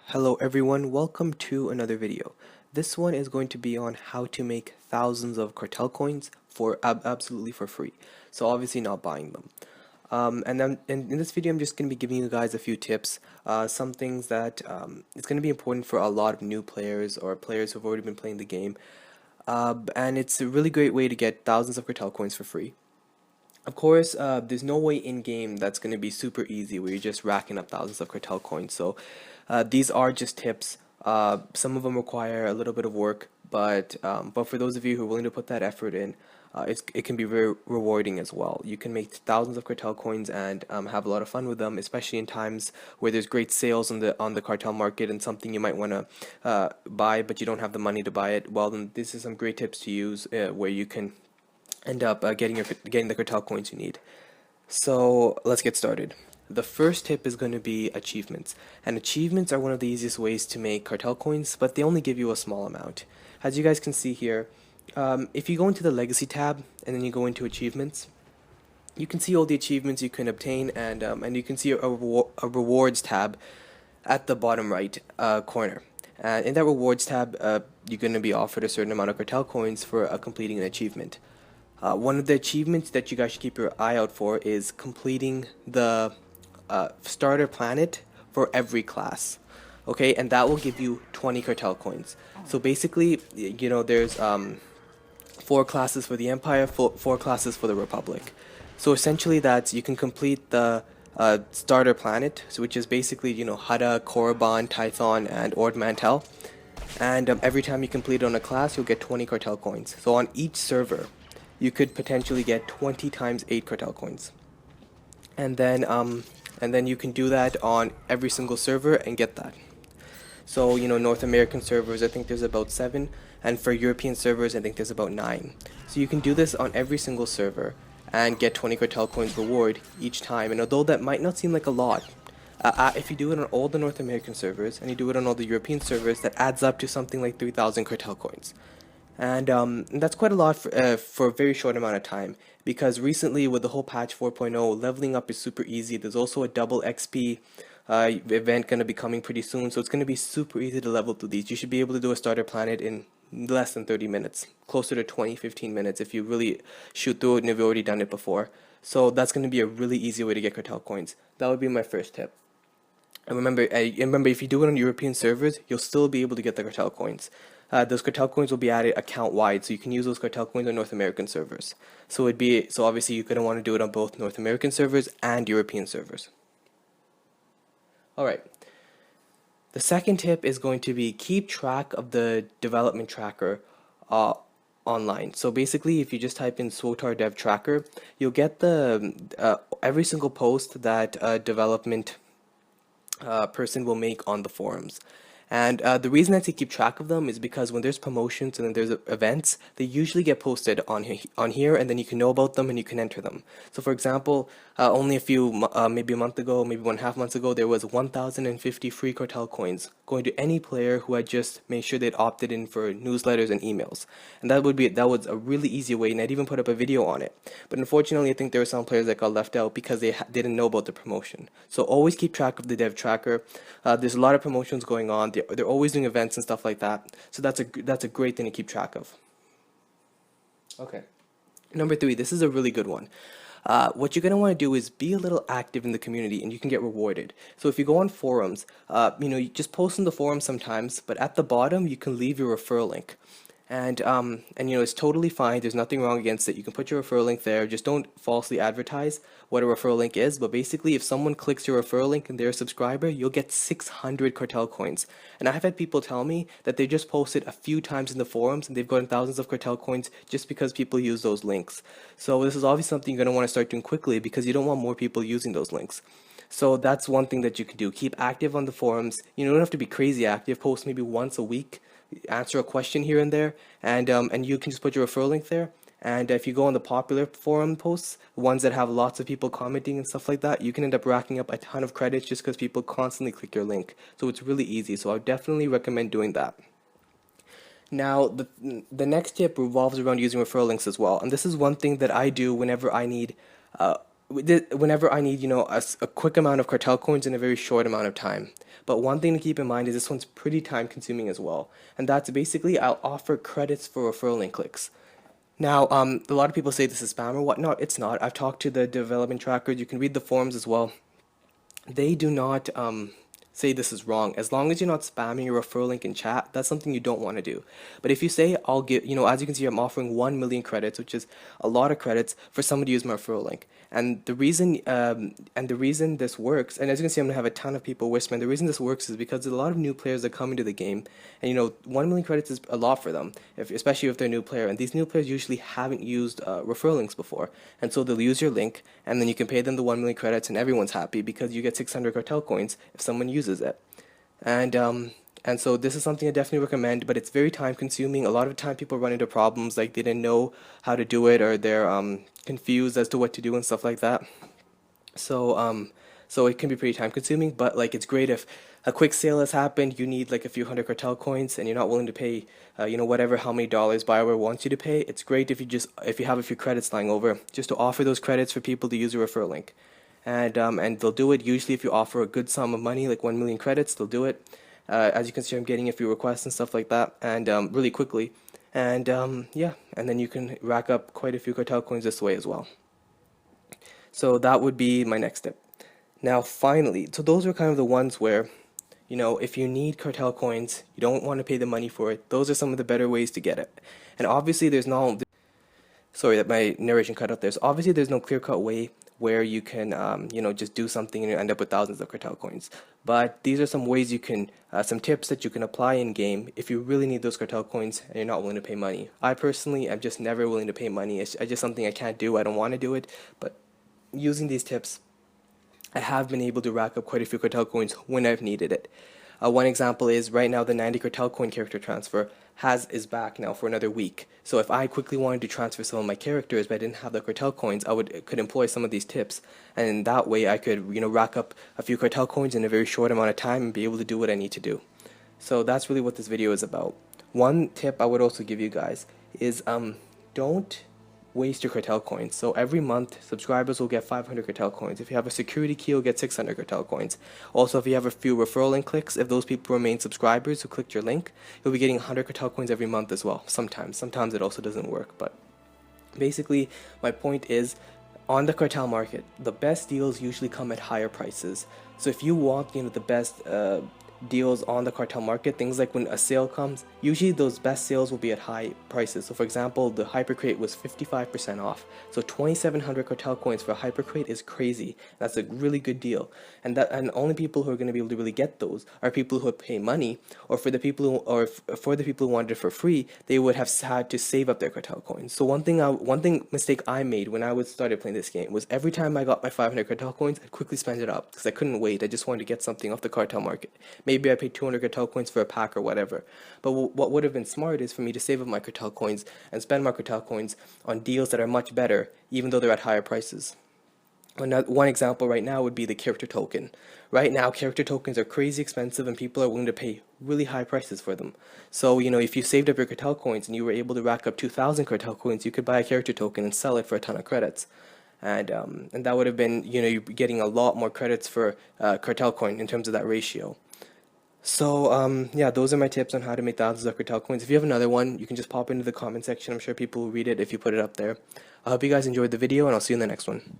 Hello everyone, welcome to another video. This one is going to be on how to make thousands of cartel coins for absolutely for free. So obviously not buying them. And then in this video I'm just going to be giving you guys a few tips, some things that it's going to be important for a lot of new players or players who've already been playing the game. And it's a really great way to get thousands of cartel coins for free. Of course, there's no way in game that's going to be super easy where you're just racking up thousands of cartel coins. So these are just tips. Some of them require a little bit of work, but for those of you who are willing to put that effort in, it can be very rewarding as well. You can make thousands of cartel coins and have a lot of fun with them, especially in times where there's great sales on the cartel market and something you might want to buy, but you don't have the money to buy it. Well, then this is some great tips to use where you can end up getting the cartel coins you need. So let's get started. The first tip is going to be achievements, and achievements are one of the easiest ways to make cartel coins, but they only give you a small amount. As you guys can see here, if you go into the legacy tab and then you go into achievements, you can see all the achievements you can obtain, and you can see a rewards tab at the bottom right corner. And in that rewards tab, you're going to be offered a certain amount of cartel coins for completing an achievement. One of the achievements that you guys should keep your eye out for is completing the starter planet for every class. Okay, and that will give you 20 cartel coins. So basically, you know, there's 4 classes for the Empire, 4 classes for the Republic. So essentially, that's you can complete the starter planet, so which is basically, you know, Hada, Korriban, Tython, and Ord Mantell. And every time you complete it on a class, you'll get 20 cartel coins. So on each server, you could potentially get 20 times 8 cartel coins. And then you can do that on every single server and get that. So, you know, North American servers, I think there's about 7, and for European servers, I think there's about 9. So you can do this on every single server and get 20 cartel coins reward each time. And although that might not seem like a lot, if you do it on all the North American servers and you do it on all the European servers, that adds up to something like 3,000 cartel coins. And that's quite a lot for a very short amount of time, because recently with the whole patch 4.0, leveling up is super easy. There's also a double XP event going to be coming pretty soon, so it's going to be super easy to level through these. You should be able to do a starter planet in less than 30 minutes, closer to 20-15 minutes if you really shoot through it and you've already done it before. So that's going to be a really easy way to get cartel coins. That would be my first tip. And remember, if you do it on European servers, you'll still be able to get the cartel coins. Those cartel coins will be added account-wide, so you can use those cartel coins on North American servers. So obviously you're going to want to do it on both North American servers and European servers. Alright, the second tip is going to be keep track of the development tracker online. So basically, if you just type in SWTOR dev tracker, you'll get the every single post that a development person will make on the forums. And the reason that they keep track of them is because when there's promotions and then there's events, they usually get posted on here, and then you can know about them and you can enter them. So for example, only maybe a month ago, maybe 1.5 months ago, there was 1,050 free cartel coins going to any player who had just made sure they'd opted in for newsletters and emails. And that was a really easy way, and I'd even put up a video on it. But unfortunately, I think there were some players that got left out because they didn't know about the promotion. So always keep track of the dev tracker. There's a lot of promotions going on. They're always doing events and stuff like that. So that's a great thing to keep track of. Okay. Number 3, this is a really good one. What you're going to want to do is be a little active in the community, and you can get rewarded. So if you go on forums, you just post in the forums sometimes, but at the bottom you can leave your referral link. And you know, it's totally fine. There's nothing wrong against it. You can put your referral link there. Just don't falsely advertise what a referral link is. But basically, if someone clicks your referral link and they're a subscriber, you'll get 600 cartel coins. And I've had people tell me that they just posted a few times in the forums and they've gotten thousands of cartel coins just because people use those links. So this is obviously something you're going to want to start doing quickly, because you don't want more people using those links. So that's one thing that you can do. Keep active on the forums. You don't have to be crazy active. Post maybe once a week. Answer a question here and there, and you can just put your referral link there. And if you go on the popular forum posts, ones that have lots of people commenting and stuff like that, you can end up racking up a ton of credits just because people constantly click your link. So it's really easy. So I would definitely recommend doing that. Now, the next tip revolves around using referral links as well. And this is one thing that I do whenever I need whenever I need, a quick amount of cartel coins in a very short amount of time. But one thing to keep in mind is this one's pretty time consuming as well. And that's basically I'll offer credits for referral link clicks. Now, a lot of people say this is spam or whatnot. It's not. I've talked to the development trackers. You can read the forums as well. They do not say this is wrong. As long as you're not spamming your referral link in chat, that's something you don't want to do. But if you say, I'll give, as you can see, I'm offering 1 million credits, which is a lot of credits for someone to use my referral link. And the reason this works, and as you can see, I'm gonna have a ton of people whispering. The reason this works is because there's a lot of new players that come into the game, and 1 million credits is a lot for them, especially if they're a new player. And these new players usually haven't used referral links before, and so they'll use your link, and then you can pay them the 1 million credits, and everyone's happy because you get 600 cartel coins if someone uses it. And so this is something I definitely recommend, but it's very time consuming. A lot of the time people run into problems like they didn't know how to do it, or they're confused as to what to do and stuff like that. So it can be pretty time consuming, but like it's great if a quick sale has happened, you need like a few hundred cartel coins and you're not willing to pay whatever, how many dollars BioWare wants you to pay. It's great if you have a few credits lying over, just to offer those credits for people to use a referral link. And they'll do it usually if you offer a good sum of money, like 1 million credits, they'll do it. As you can see, I'm getting a few requests and stuff like that, and really quickly. And yeah, and then you can rack up quite a few cartel coins this way as well. So that would be my next tip. Now finally, so those are kind of the ones where, if you need cartel coins, you don't want to pay the money for it, those are some of the better ways to get it. And obviously sorry that my narration cut out there. So obviously there's no clear-cut way where you can, just do something and you end up with thousands of cartel coins. But these are some ways you can, some tips that you can apply in game if you really need those cartel coins and you're not willing to pay money. I personally am just never willing to pay money. It's just something I can't do. I don't want to do it. But using these tips, I have been able to rack up quite a few cartel coins when I've needed it. One example is right now the 90 cartel coin character transfer is back now for another week. So if I quickly wanted to transfer some of my characters but I didn't have the cartel coins, I could employ some of these tips, and in that way I could rack up a few cartel coins in a very short amount of time and be able to do what I need to do. So that's really what this video is about. One tip I would also give you guys is don't waste your cartel coins. So every month subscribers will get 500 cartel coins. If you have a security key, you'll get 600 cartel coins. Also, if you have a few referral link clicks, if those people remain subscribers who clicked your link, you'll be getting 100 cartel coins every month as well. Sometimes it also doesn't work, but basically my point is, on the cartel market, the best deals usually come at higher prices. So if you want the best deals on the cartel market, things like when a sale comes, usually those best sales will be at high prices. So for example, the hypercrate was 55% off, so 2,700 cartel coins for a hypercrate is crazy. That's a really good deal, and only people who are going to be able to really get those are people who pay money, or for the people who wanted it for free, they would have had to save up their cartel coins. So one mistake I made when I started playing this game was every time I got my 500 cartel coins, I'd quickly spend it up because I couldn't wait. I just wanted to get something off the cartel market. Maybe I paid 200 cartel coins for a pack or whatever. But what would have been smart is for me to save up my cartel coins and spend my cartel coins on deals that are much better, even though they're at higher prices. One example right now would be the character token. Right now, character tokens are crazy expensive and people are willing to pay really high prices for them. So, if you saved up your cartel coins and you were able to rack up 2,000 cartel coins, you could buy a character token and sell it for a ton of credits. And that would have been, you're getting a lot more credits for cartel coin in terms of that ratio. So, yeah, those are my tips on how to make thousands of cartel coins. If you have another one, you can just pop into the comment section. I'm sure people will read it if you put it up there. I hope you guys enjoyed the video, and I'll see you in the next one.